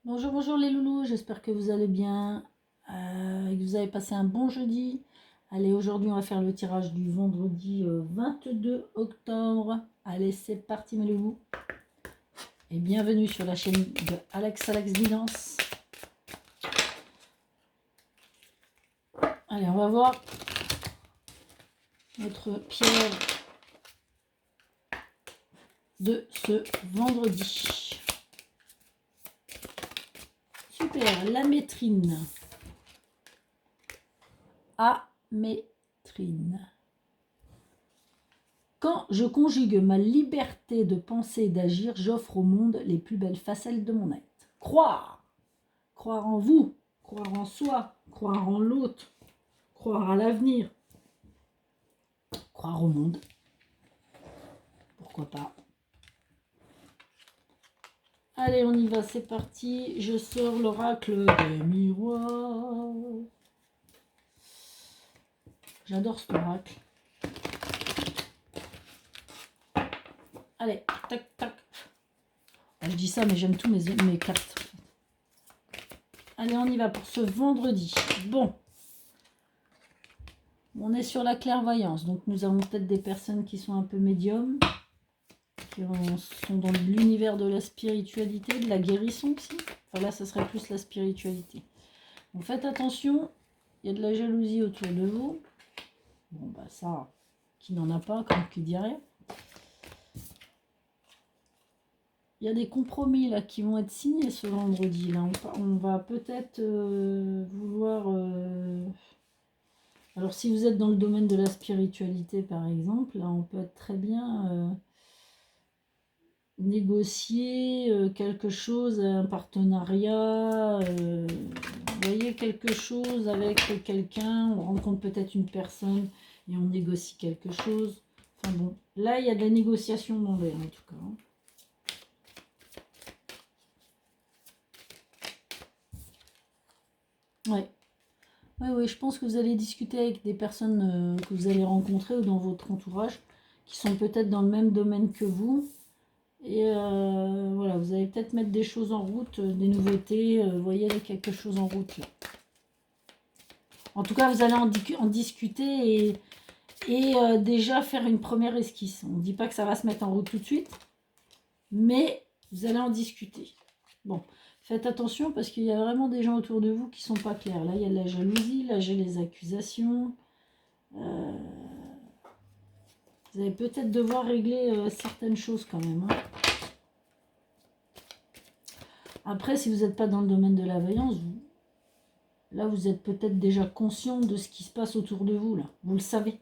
Bonjour, bonjour les loulous, j'espère que vous allez bien, et que vous avez passé un bon jeudi. Allez, aujourd'hui on va faire le tirage du vendredi 22 octobre. Allez, c'est parti mes loulous. Et bienvenue sur la chaîne de Alex Guidance. Allez, on va voir notre pierre de ce vendredi. Super, la métrine. Amétrine. Quand je conjugue ma liberté de penser et d'agir, j'offre au monde les plus belles facettes de mon être. Croire. Croire en vous, croire en soi, croire en l'autre, croire à l'avenir, croire au monde. Pourquoi pas. Allez, on y va, c'est parti. Je sors l'oracle des miroirs. J'adore cet oracle. Allez, tac, tac. Je dis ça, mais j'aime tous mes cartes. Allez, on y va pour ce vendredi. Bon. On est sur la clairvoyance, donc nous avons peut-être des personnes qui sont un peu médiums, qui sont dans l'univers de la spiritualité, de la guérison aussi. Enfin là, ça serait plus la spiritualité. Donc faites attention, il y a de la jalousie autour de vous. Bon, bah ça, qui n'en a pas, comme qui dirait. Il y a des compromis là qui vont être signés ce vendredi. Là, on va peut-être vouloir... Alors si vous êtes dans le domaine de la spiritualité par exemple, là on peut être très bien négocier quelque chose, un partenariat, vous voyez, quelque chose avec quelqu'un, on rencontre peut-être une personne et on négocie quelque chose. Enfin bon, là il y a de la négociation dans l'air en tout cas. Ouais. Oui, je pense que vous allez discuter avec des personnes que vous allez rencontrer ou dans votre entourage qui sont peut-être dans le même domaine que vous. Et voilà, vous allez peut-être mettre des choses en route, des nouveautés, vous voyez, il y a quelque chose en route là. En tout cas, vous allez en discuter et déjà faire une première esquisse. On ne dit pas que ça va se mettre en route tout de suite, mais vous allez en discuter. Bon, faites attention parce qu'il y a vraiment des gens autour de vous qui ne sont pas clairs. Là, il y a de la jalousie, là, j'ai les accusations. Vous allez peut-être devoir régler certaines choses quand même. Hein. Après, si vous n'êtes pas dans le domaine de la voyance, là, vous êtes peut-être déjà conscient de ce qui se passe autour de vous. Là, vous le savez.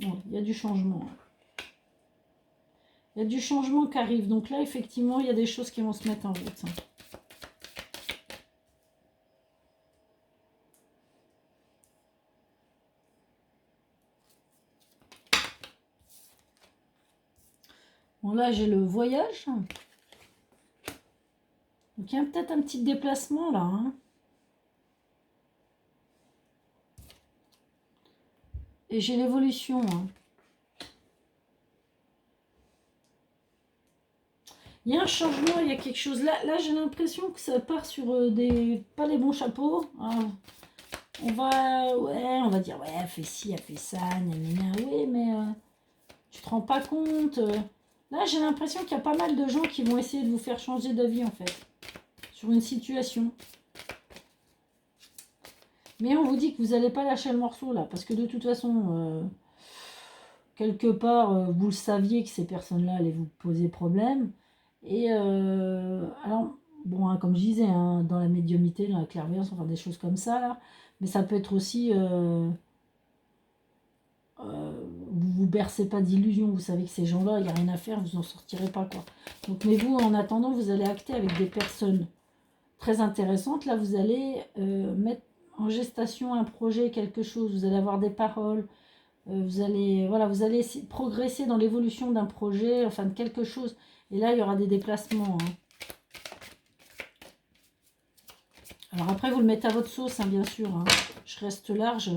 Bon, il y a du changement. Il y a du changement qui arrive. Donc là, effectivement, il y a des choses qui vont se mettre en route. Bon, là, j'ai le voyage. Donc, il y a peut-être un petit déplacement, là. Hein. Et j'ai l'évolution. Hein. Il y a un changement, il y a quelque chose. Là j'ai l'impression que ça part sur pas les bons chapeaux. Hein. On va dire, ouais, elle fait ci, elle fait ça, nanana. Oui, mais tu te rends pas compte. Là, j'ai l'impression qu'il y a pas mal de gens qui vont essayer de vous faire changer d'avis, en fait, sur une situation. Mais on vous dit que vous n'allez pas lâcher le morceau, là, parce que de toute façon, quelque part, vous le saviez que ces personnes-là allaient vous poser problème. Et alors, bon, hein, comme je disais, hein, dans la médiumnité, dans la clairvoyance, enfin des choses comme ça, là, mais ça peut être aussi... vous vous bercez pas d'illusions, vous savez que ces gens-là, il n'y a rien à faire, vous n'en sortirez pas, quoi. Donc, mais vous, en attendant, vous allez acter avec des personnes très intéressantes. Là, vous allez mettre en gestation un projet, quelque chose, vous allez avoir des paroles, vous allez progresser dans l'évolution d'un projet, enfin de quelque chose. Et là, il y aura des déplacements. Hein. Alors après, vous le mettez à votre sauce, hein, bien sûr. Hein. Je reste large.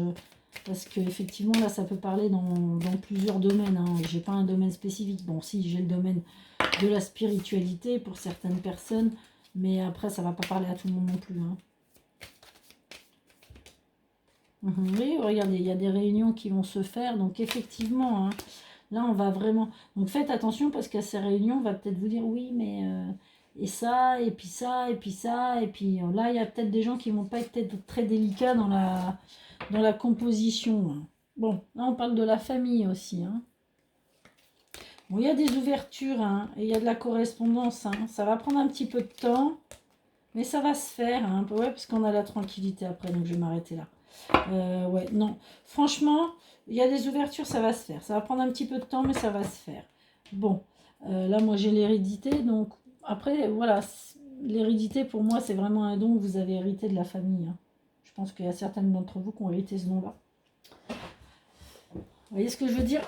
Parce que effectivement là, ça peut parler dans plusieurs domaines. Hein. J'ai pas un domaine spécifique. Bon, si, j'ai le domaine de la spiritualité pour certaines personnes. Mais après, ça va pas parler à tout le monde non plus. Hein. Oui, regardez, il y a des réunions qui vont se faire. Donc effectivement, hein, là, on va vraiment... Donc faites attention parce qu'à ces réunions, on va peut-être vous dire, oui, mais... et ça, et puis ça, et puis ça. Et puis là, il y a peut-être des gens qui vont pas être très délicats dans la composition. Hein. Bon, là, on parle de la famille aussi. Hein. Bon, il y a des ouvertures, hein, et il y a de la correspondance. Hein. Ça va prendre un petit peu de temps, mais ça va se faire. Hein, ouais, parce qu'on a la tranquillité après, donc je vais m'arrêter là. Ouais, non. Franchement, il y a des ouvertures, ça va se faire. Ça va prendre un petit peu de temps, mais ça va se faire. Bon, là, moi, j'ai l'hérédité. Donc, après, voilà, l'hérédité, pour moi, c'est vraiment un don que vous avez hérité de la famille. Hein. Je pense qu'il y a certaines d'entre vous qui ont hérité ce don-là. Vous voyez ce que je veux dire?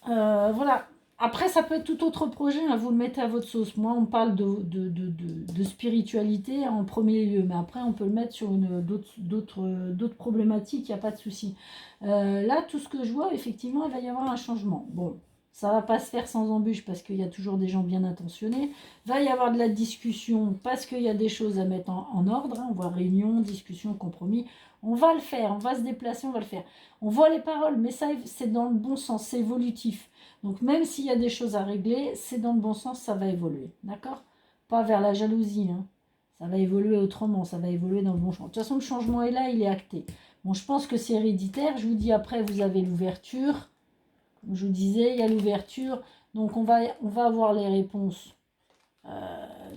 Voilà. Après, ça peut être tout autre projet, hein, vous le mettez à votre sauce. Moi, on parle de spiritualité en premier lieu, mais après, on peut le mettre sur d'autres problématiques, il n'y a pas de souci. Là, tout ce que je vois, effectivement, il va y avoir un changement. Bon, ça ne va pas se faire sans embûche parce qu'il y a toujours des gens bien intentionnés. Il va y avoir de la discussion parce qu'il y a des choses à mettre en ordre. Hein, on voit réunion, discussion, compromis. On va le faire, on va se déplacer, on va le faire. On voit les paroles, mais ça, c'est dans le bon sens, c'est évolutif. Donc même s'il y a des choses à régler, c'est dans le bon sens, ça va évoluer. D'accord? Pas vers la jalousie. Hein. Ça va évoluer autrement, ça va évoluer dans le bon sens. De toute façon, le changement est là, il est acté. Bon, je pense que c'est héréditaire. Je vous dis après, vous avez l'ouverture. Comme je vous disais, il y a l'ouverture. Donc on va avoir les réponses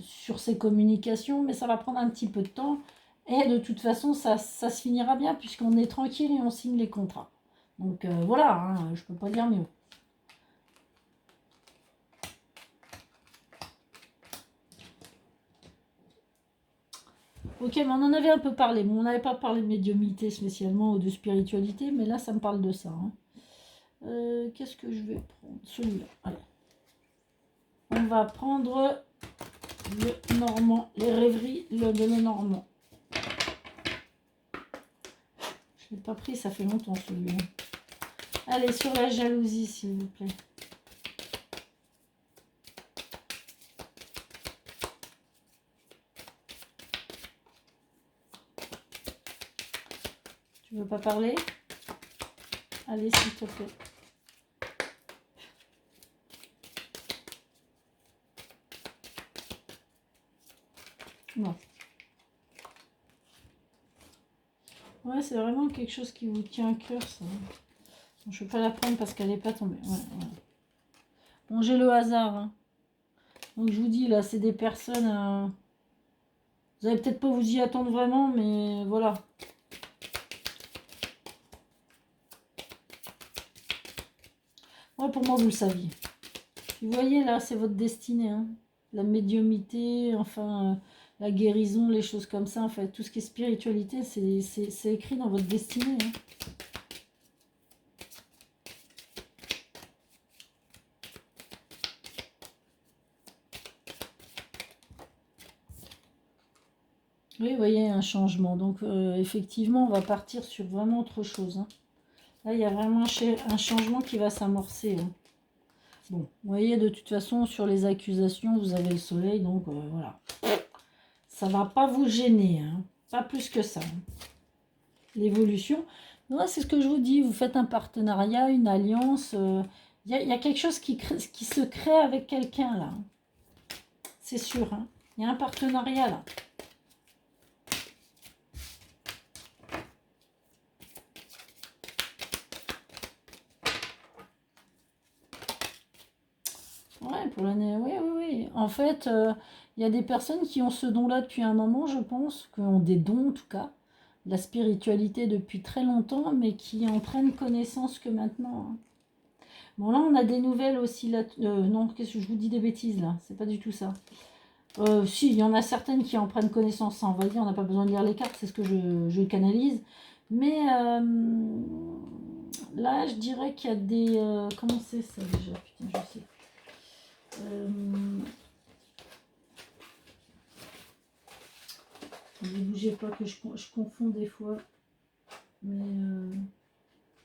sur ces communications, mais ça va prendre un petit peu de temps. Et de toute façon, ça se finira bien puisqu'on est tranquille et on signe les contrats. Donc voilà, hein, je ne peux pas dire mieux. Ok, mais on en avait un peu parlé. Bon, on n'avait pas parlé de médiumnité spécialement ou de spiritualité, mais là, ça me parle de ça. Hein. Qu'est-ce que je vais prendre? Celui-là. Allez. On va prendre le normand, les rêveries de le normand. Je ne l'ai pas pris, ça fait longtemps celui-là. Allez, sur la jalousie, s'il vous plaît. Tu veux pas parler? Allez, s'il te plaît. Non. Ouais, c'est vraiment quelque chose qui vous tient à cœur, ça. Bon, je ne vais pas la prendre parce qu'elle n'est pas tombée. Ouais, ouais. Bon, j'ai le hasard. Hein. Donc, je vous dis, là, c'est des personnes... Vous n'allez peut-être pas vous y attendre vraiment, mais voilà. Ouais, pour moi, vous le saviez. Vous voyez, là, c'est votre destinée. Hein. La médiumité, enfin, la guérison, les choses comme ça. En fait, tout ce qui est spiritualité, c'est écrit dans votre destinée. Hein. Oui, vous voyez, un changement. Donc, effectivement, on va partir sur vraiment autre chose. Hein. Là, il y a vraiment un changement qui va s'amorcer. Hein. Bon, vous voyez, de toute façon, sur les accusations, vous avez le soleil, donc voilà. Ça ne va pas vous gêner, hein. Pas plus que ça. Hein. L'évolution, c'est ce que je vous dis, vous faites un partenariat, une alliance, il y a quelque chose qui se crée avec quelqu'un, là. C'est sûr, hein. Il y a un partenariat, là. Ouais, pour l'année, oui, oui, oui. En fait, il y a des personnes qui ont ce don-là depuis un moment, je pense, qui ont des dons en tout cas, de la spiritualité depuis très longtemps, mais qui en prennent connaissance que maintenant. Hein. Bon, là, on a des nouvelles aussi. Là, non, qu'est-ce que je vous dis des bêtises là? C'est pas du tout ça. Si, il y en a certaines qui en prennent connaissance, ça, on va dire, on n'a pas besoin de lire les cartes, c'est ce que je canalise. Mais là, je dirais qu'il y a des... comment c'est ça déjà? Putain, je sais. Ne bougez pas que je confonds des fois. Mais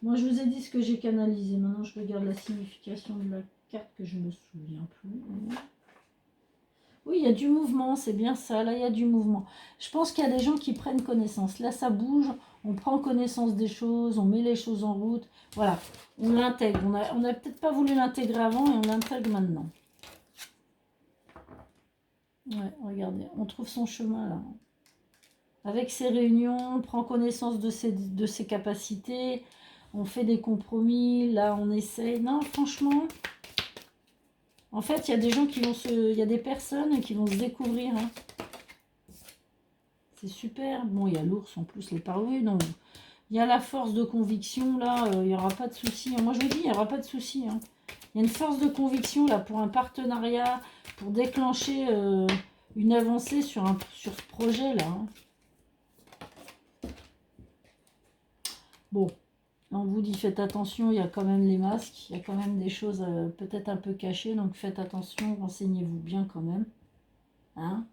Moi, je vous ai dit ce que j'ai canalisé. Maintenant, je regarde la signification de la carte que je me souviens plus. Oui, il y a du mouvement, c'est bien ça. Là, il y a du mouvement. Je pense qu'il y a des gens qui prennent connaissance. Là, ça bouge, on prend connaissance des choses, on met les choses en route. Voilà, on l'intègre. On a peut-être pas voulu l'intégrer avant et on l'intègre maintenant. Ouais, regardez, on trouve son chemin là. Avec ces réunions, on prend connaissance de ses capacités, on fait des compromis, là on essaye. Non, franchement, en fait, il y a des gens qui vont il y a des personnes qui vont se découvrir. Hein. C'est super. Bon, il y a l'ours en plus, les parouilles. Donc, il y a la force de conviction, là, il n'y aura pas de souci. Moi, je vous dis, il n'y aura pas de souci. Hein. Il y a une force de conviction, là, pour un partenariat, pour déclencher une avancée sur ce projet-là. Hein. Bon, on vous dit, faites attention, il y a quand même les masques, il y a quand même des choses peut-être un peu cachées, donc faites attention, renseignez-vous bien quand même. Hein,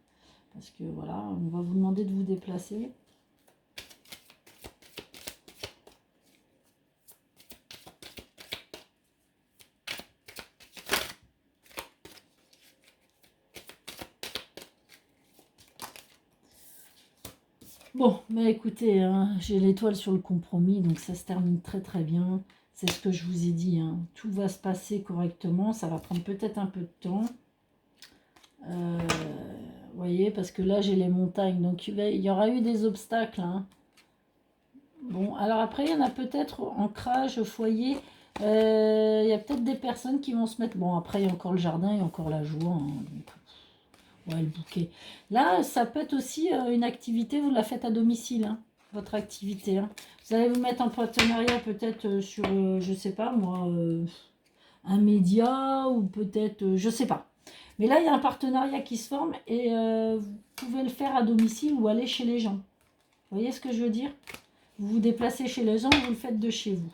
parce que voilà, on va vous demander de vous déplacer. Bon, mais écoutez, hein, j'ai l'étoile sur le compromis, donc ça se termine très très bien. C'est ce que je vous ai dit, hein. Tout va se passer correctement, ça va prendre peut-être un peu de temps. Vous voyez, parce que là j'ai les montagnes, donc il y aura eu des obstacles. Hein. Bon, alors après, il y en a peut-être ancrage, foyer. Il y a peut-être des personnes qui vont se mettre... Bon, après, il y a encore le jardin, il y a encore la joie. Hein, donc, ouais, le bouquet. Là, ça peut être aussi une activité, vous la faites à domicile, hein, votre activité. Hein. Vous allez vous mettre en partenariat peut-être sur, je sais pas moi, un média ou peut-être, je sais pas. Mais là, il y a un partenariat qui se forme et vous pouvez le faire à domicile ou aller chez les gens. Vous voyez ce que je veux dire ? Vous vous déplacez chez les gens, vous le faites de chez vous.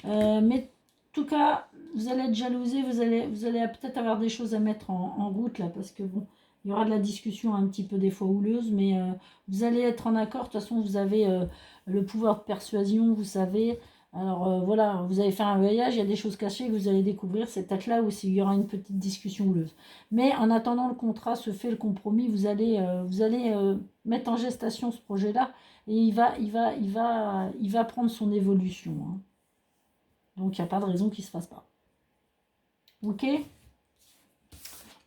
Mais en tout cas, vous allez être jalousé, vous allez peut-être avoir des choses à mettre en route là, parce que bon, il y aura de la discussion un petit peu des fois houleuse, mais vous allez être en accord. De toute façon, vous avez le pouvoir de persuasion, vous savez. Alors voilà, vous allez faire un voyage, il y a des choses cachées que vous allez découvrir. C'est peut-être là où il y aura une petite discussion houleuse. Mais en attendant le contrat se fait, le compromis, vous allez mettre en gestation ce projet-là. Et il va prendre son évolution. Hein. Donc, il n'y a pas de raison qu'il ne se fasse pas. Ok.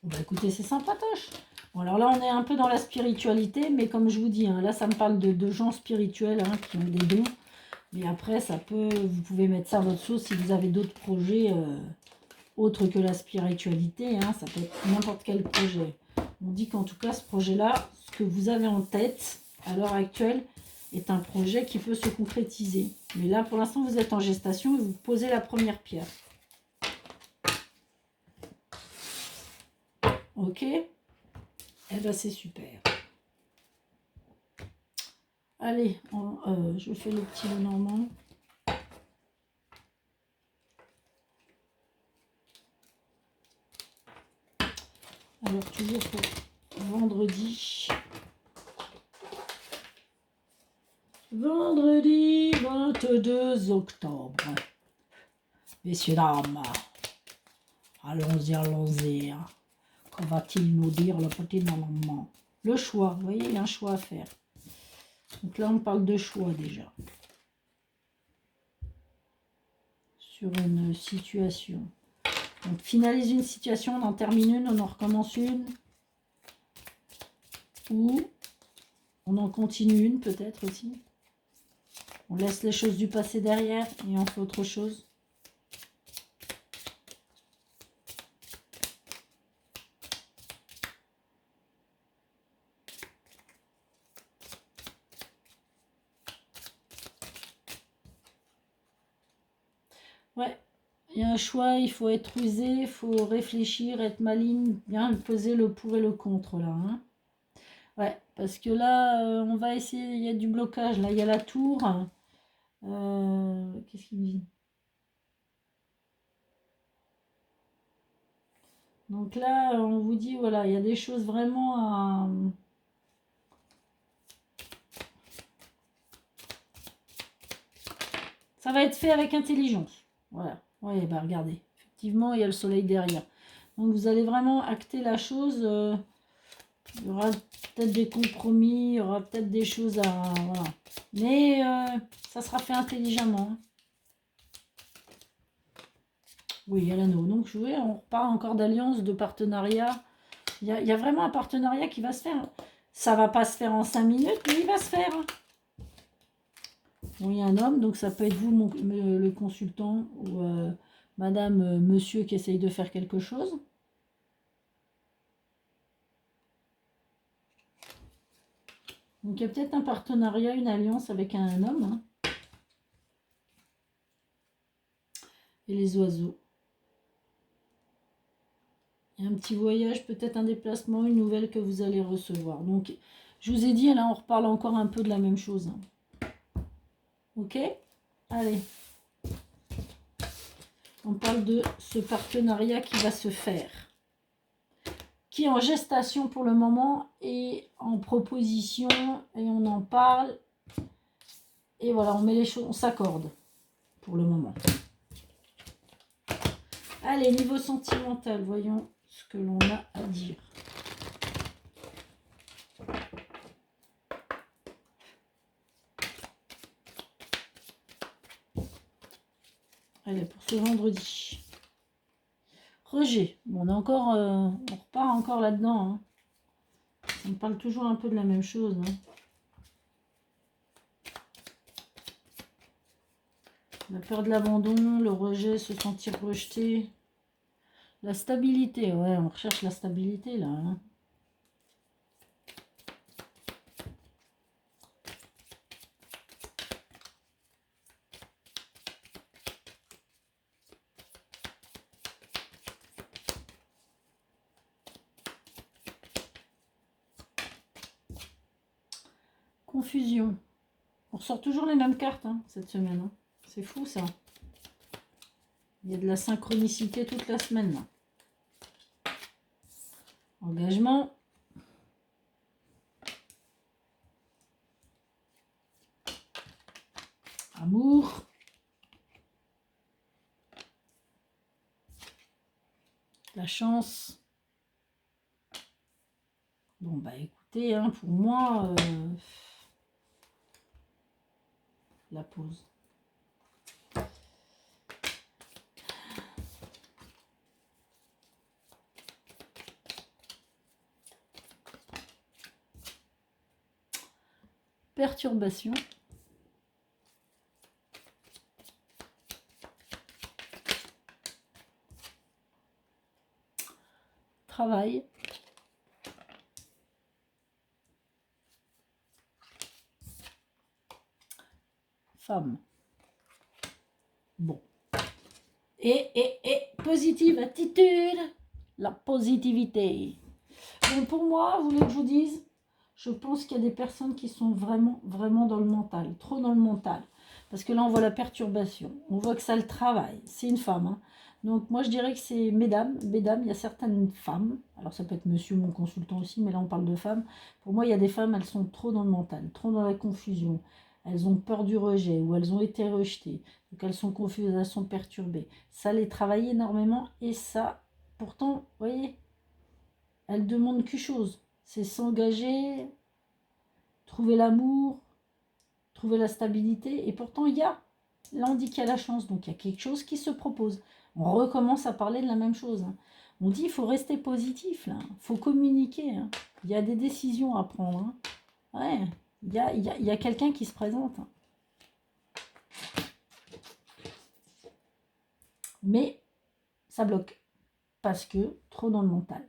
Bon, bah, écoutez, c'est sympatoche. Bon, alors là, on est un peu dans la spiritualité, mais comme je vous dis, hein, là, ça me parle de gens spirituels hein, qui ont des dons. Mais après, vous pouvez mettre ça à votre sauce si vous avez d'autres projets autres que la spiritualité. Hein, ça peut être n'importe quel projet. On dit qu'en tout cas, ce projet-là, ce que vous avez en tête à l'heure actuelle, est un projet qui peut se concrétiser. Mais là, pour l'instant, vous êtes en gestation et vous posez la première pierre. Ok. Eh bien, c'est super. Allez, je fais le petit Lenormand. Alors, toujours pour vendredi. Vendredi 22 octobre. Messieurs, dames, allons-y, allons-y. Qu'en va-t-il nous dire le petit Normand? Le choix, vous voyez, il y a un choix à faire. Donc là, on parle de choix déjà. Sur une situation. On finalise une situation, on en termine une, on en recommence une. Ou on en continue une peut-être aussi. On laisse les choses du passé derrière et on fait autre chose. Ouais, il y a un choix, il faut être rusé, il faut réfléchir, être maligne, bien peser le pour et le contre là. Hein. Ouais, parce que là, on va essayer, il y a du blocage, là, il y a la tour. Qu'est-ce qu'il dit? Donc là, on vous dit, voilà, il y a des choses vraiment à... ça va être fait avec intelligence. Voilà. Oui, bah regardez. Effectivement, il y a le soleil derrière. Donc vous allez vraiment acter la chose. Il y aura peut-être des compromis, il y aura peut-être des choses à... Voilà. Mais ça sera fait intelligemment. Oui, il y a l'anneau. Donc, on repart encore d'alliance, de partenariat. Il y a vraiment un partenariat qui va se faire. Ça va pas se faire en 5 minutes, mais il va se faire. Bon, il y a un homme, donc ça peut être vous, le consultant, ou madame, monsieur qui essaye de faire quelque chose. Donc, il y a peut-être un partenariat, une alliance avec un homme. Hein. Et les oiseaux. Et un petit voyage, peut-être un déplacement, une nouvelle que vous allez recevoir. Donc, je vous ai dit, là, on reparle encore un peu de la même chose. Hein. Ok? Allez. On parle de ce partenariat qui va se faire. Qui est en gestation pour le moment et en proposition. Et on en parle. Et voilà, on met les choses, on s'accorde pour le moment. Allez, niveau sentimental, voyons ce que l'on a à dire. Allez, pour ce vendredi. Rejet. Bon, on repart encore là-dedans. Hein. On parle toujours un peu de la même chose. Hein. La peur de l'abandon, le rejet, se sentir rejeté. La stabilité, ouais, on recherche la stabilité là. Hein. Confusion. On ressort toujours les mêmes cartes hein, cette semaine. Hein. C'est fou ça. Il y a de la synchronicité toute la semaine. Là. Engagement. Amour. La chance. Bon bah écoutez, hein, pour moi, la pause. Perturbation. Travail. Femme. Bon. Et positive attitude. La positivité. Donc pour moi, vous voulez que je vous dise, je pense qu'il y a des personnes qui sont vraiment, vraiment dans le mental, trop dans le mental. Parce que là, on voit la perturbation, on voit que ça le travaille. C'est une femme. Hein. Donc moi, je dirais que c'est mesdames, il y a certaines femmes, alors ça peut être monsieur, mon consultant aussi, mais là, on parle de femmes. Pour moi, il y a des femmes, elles sont trop dans le mental, trop dans la confusion. Elles ont peur du rejet ou elles ont été rejetées. Donc elles sont confuses, elles sont perturbées. Ça les travaille énormément et ça, pourtant, vous voyez, elles demandent qu'une chose, c'est s'engager, trouver l'amour, trouver la stabilité. Et pourtant, là on dit qu'il y a la chance, donc il y a quelque chose qui se propose. On recommence à parler de la même chose. Hein. On dit il faut rester positif, là. Il faut communiquer. Hein. Il y a des décisions à prendre. Hein. Ouais, il y a quelqu'un qui se présente. Hein. Mais ça bloque. Parce que trop dans le mental.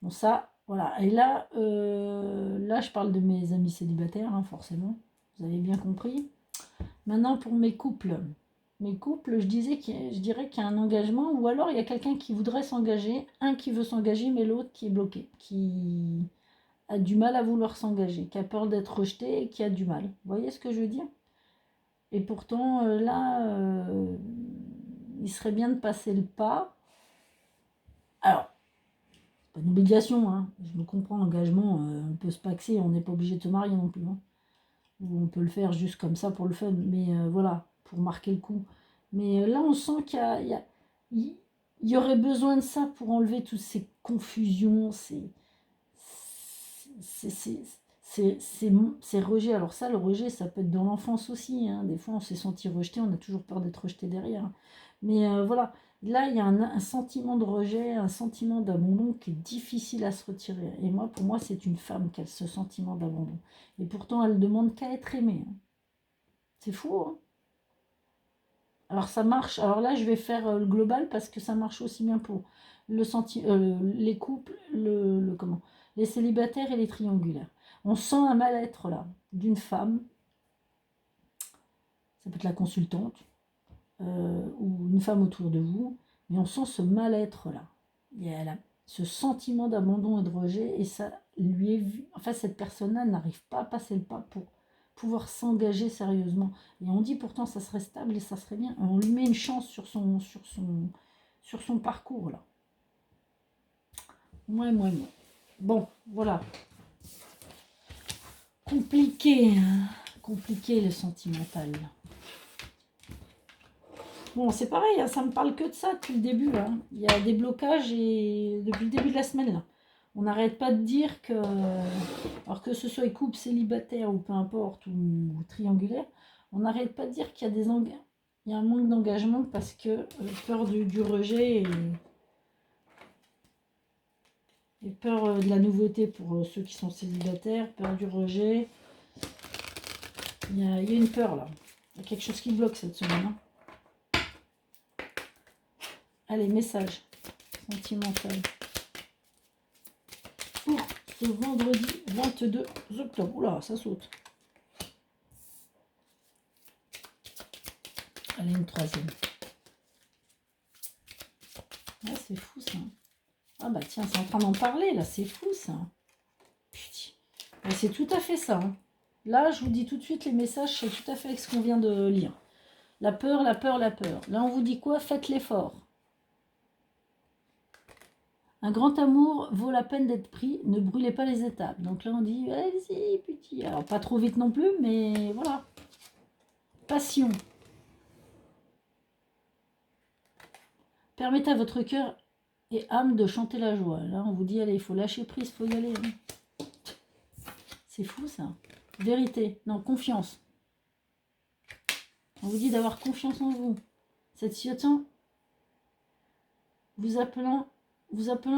Bon, ça, voilà. Et là, là, je parle de mes amis célibataires, hein, forcément. Vous avez bien compris. Maintenant, pour mes couples. Mes couples, je dirais qu'il y a un engagement, ou alors il y a quelqu'un qui voudrait s'engager, un qui veut s'engager, mais l'autre qui est bloqué, qui a du mal à vouloir s'engager, qui a peur d'être rejeté et qui a du mal. Vous voyez ce que je veux dire? Et pourtant, là, il serait bien de passer le pas. Alors, pas d'obligation, hein. Je me comprends, l'engagement, on peut se paxer, on n'est pas obligé de se marier non plus. Hein. Ou on peut le faire juste comme ça pour le fun, mais voilà, pour marquer le coup. Mais là, on sent il y aurait besoin de ça pour enlever toutes ces confusions, c'est- c'est- ces rejets. Alors ça, le rejet, ça peut être dans l'enfance aussi, hein. Des fois, on s'est senti rejeté, on a toujours peur d'être rejeté derrière. Mais voilà, là, il y a un sentiment de rejet, un sentiment d'abandon qui est difficile à se retirer. Et moi, pour moi, c'est une femme qui a ce sentiment d'abandon. Et pourtant, elle demande qu'à être aimée, hein. C'est fou, hein. Alors ça marche. Alors là, je vais faire le global parce que ça marche aussi bien pour les couples, comment, les célibataires et les triangulaires. On sent un mal-être là d'une femme, ça peut être la consultante ou une femme autour de vous, mais on sent ce mal-être là. Il y a ce sentiment d'abandon et de rejet et ça lui est vu. Enfin, cette personne-là n'arrive pas à passer le pas pour pouvoir s'engager sérieusement. Et on dit pourtant ça serait stable et ça serait bien. On lui met une chance sur son parcours là. Moi. Bon, voilà. Compliqué, hein. Compliqué le sentimental. Bon, c'est pareil, hein, ça me parle que de ça depuis le début, là. Il y a des blocages et depuis le début de la semaine, là. On n'arrête pas de dire que, alors que ce soit couple célibataire ou peu importe, ou triangulaire, on n'arrête pas de dire qu'il y a il y a un manque d'engagement parce que peur du rejet et peur de la nouveauté pour ceux qui sont célibataires, peur du rejet. Il y a une peur là. Il y a quelque chose qui bloque cette semaine, hein. Allez, message sentimental pour ce vendredi 22 octobre. Oula, ça saute. Allez, une troisième. Ah, c'est fou ça. Ah bah tiens, c'est en train d'en parler là, c'est fou ça. Putain. Bah, c'est tout à fait ça, hein. Là, je vous dis tout de suite, les messages, c'est tout à fait ce qu'on vient de lire. La peur, la peur, la peur. Là, on vous dit quoi? Faites l'effort. Un grand amour vaut la peine d'être pris, ne brûlez pas les étapes. Donc là, on dit, allez-y, petit. Alors, pas trop vite non plus, mais voilà. Passion. Permettez à votre cœur et âme de chanter la joie. Là, on vous dit, allez, il faut lâcher prise, il faut y aller, hein. C'est fou, ça. Vérité. Non, confiance. On vous dit d'avoir confiance en vous. Cette situation vous appelant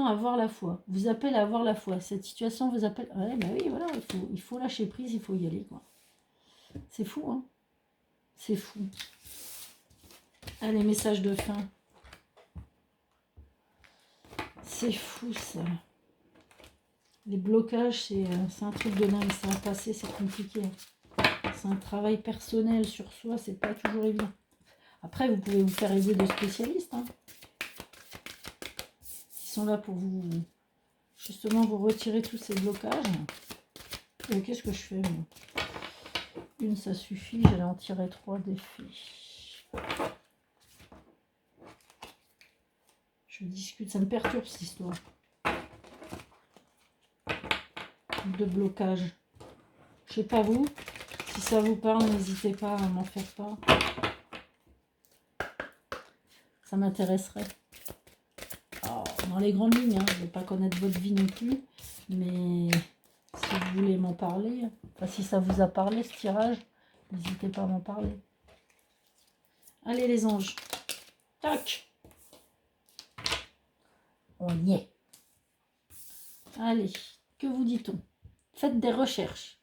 à avoir la foi. Vous appelle à avoir la foi. Cette situation vous appelle... Ouais, bah oui, voilà, il faut lâcher prise, il faut y aller, quoi. C'est fou, hein. C'est fou. Allez, message de fin. C'est fou, ça. Les blocages, c'est un truc de dingue. Ça va passer, c'est compliqué. C'est un travail personnel sur soi, c'est pas toujours évident. Après, vous pouvez vous faire aider de spécialistes, hein, qui sont là pour vous, justement, vous retirer tous ces blocages. Et qu'est-ce que je fais, moi? Une, ça suffit. J'allais en tirer 3 défis. Je discute, ça me perturbe cette histoire de blocage. Je sais pas vous, si ça vous parle, n'hésitez pas à m'en faire part. Ça m'intéresserait. Dans les grandes lignes, hein, je ne vais pas connaître votre vie non plus, mais si vous voulez m'en parler, enfin si ça vous a parlé ce tirage, n'hésitez pas à m'en parler. Allez les anges, tac, on y est. Allez, que vous dit-on? Faites des recherches.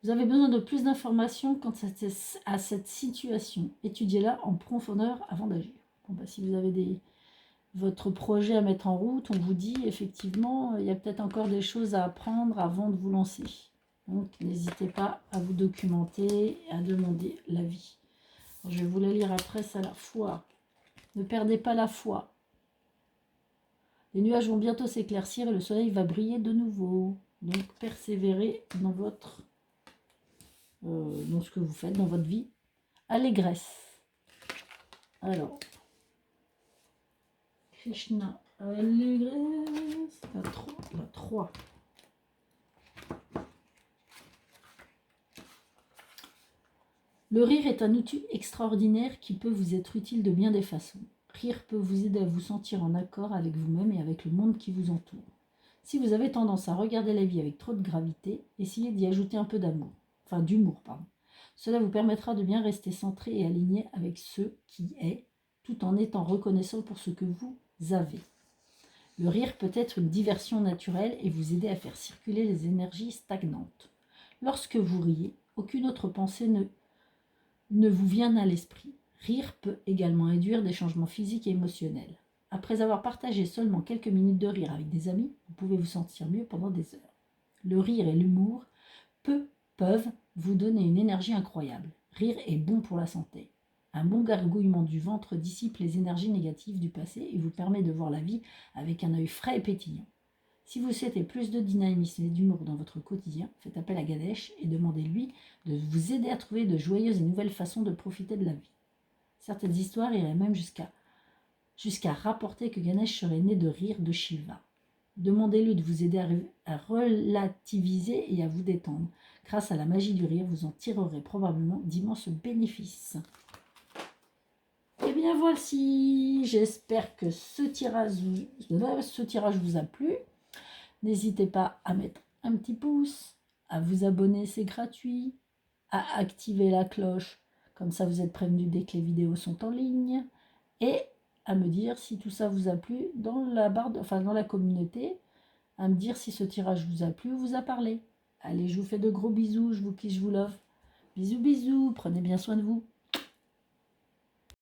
Vous avez besoin de plus d'informations quant à cette situation. Étudiez-la en profondeur avant d'agir. Bon, bah, si vous avez votre projet à mettre en route, on vous dit effectivement, il y a peut-être encore des choses à apprendre avant de vous lancer. Donc, n'hésitez pas à vous documenter et à demander l'avis. Je vais vous la lire après, ça, la foi. Ne perdez pas la foi. Les nuages vont bientôt s'éclaircir et le soleil va briller de nouveau. Donc, persévérez dans dans ce que vous faites, dans votre vie. Allégresse. Alors, Krishna, allégresse. La 3. Le rire est un outil extraordinaire qui peut vous être utile de bien des façons. Rire peut vous aider à vous sentir en accord avec vous-même et avec le monde qui vous entoure. Si vous avez tendance à regarder la vie avec trop de gravité, essayez d'y ajouter un peu d'amour. Enfin, d'humour, pardon. Cela vous permettra de bien rester centré et aligné avec ce qui est, tout en étant reconnaissant pour ce que vous avez. Le rire peut être une diversion naturelle et vous aider à faire circuler les énergies stagnantes. Lorsque vous riez, aucune autre pensée ne vous vient à l'esprit. Rire peut également induire des changements physiques et émotionnels. Après avoir partagé seulement quelques minutes de rire avec des amis, vous pouvez vous sentir mieux pendant des heures. Le rire et l'humour peuvent vous donner une énergie incroyable. Rire est bon pour la santé. Un bon gargouillement du ventre dissipe les énergies négatives du passé et vous permet de voir la vie avec un œil frais et pétillant. Si vous souhaitez plus de dynamisme et d'humour dans votre quotidien, faites appel à Ganesh et demandez-lui de vous aider à trouver de joyeuses et nouvelles façons de profiter de la vie. Certaines histoires iraient même jusqu'à rapporter que Ganesh serait né de rire de Shiva. Demandez-lui de vous aider à relativiser et à vous détendre. Grâce à la magie du rire, vous en tirerez probablement d'immenses bénéfices. Et bien voici, j'espère que ce tirage vous a plu. N'hésitez pas à mettre un petit pouce, à vous abonner, c'est gratuit, à activer la cloche, comme ça vous êtes prévenus dès que les vidéos sont en ligne, et à me dire si tout ça vous a plu dans la barre, dans la communauté, à me dire si ce tirage vous a plu ou vous a parlé. Allez, je vous fais de gros bisous, je vous kiss, je vous love. Bisous, bisous, prenez bien soin de vous.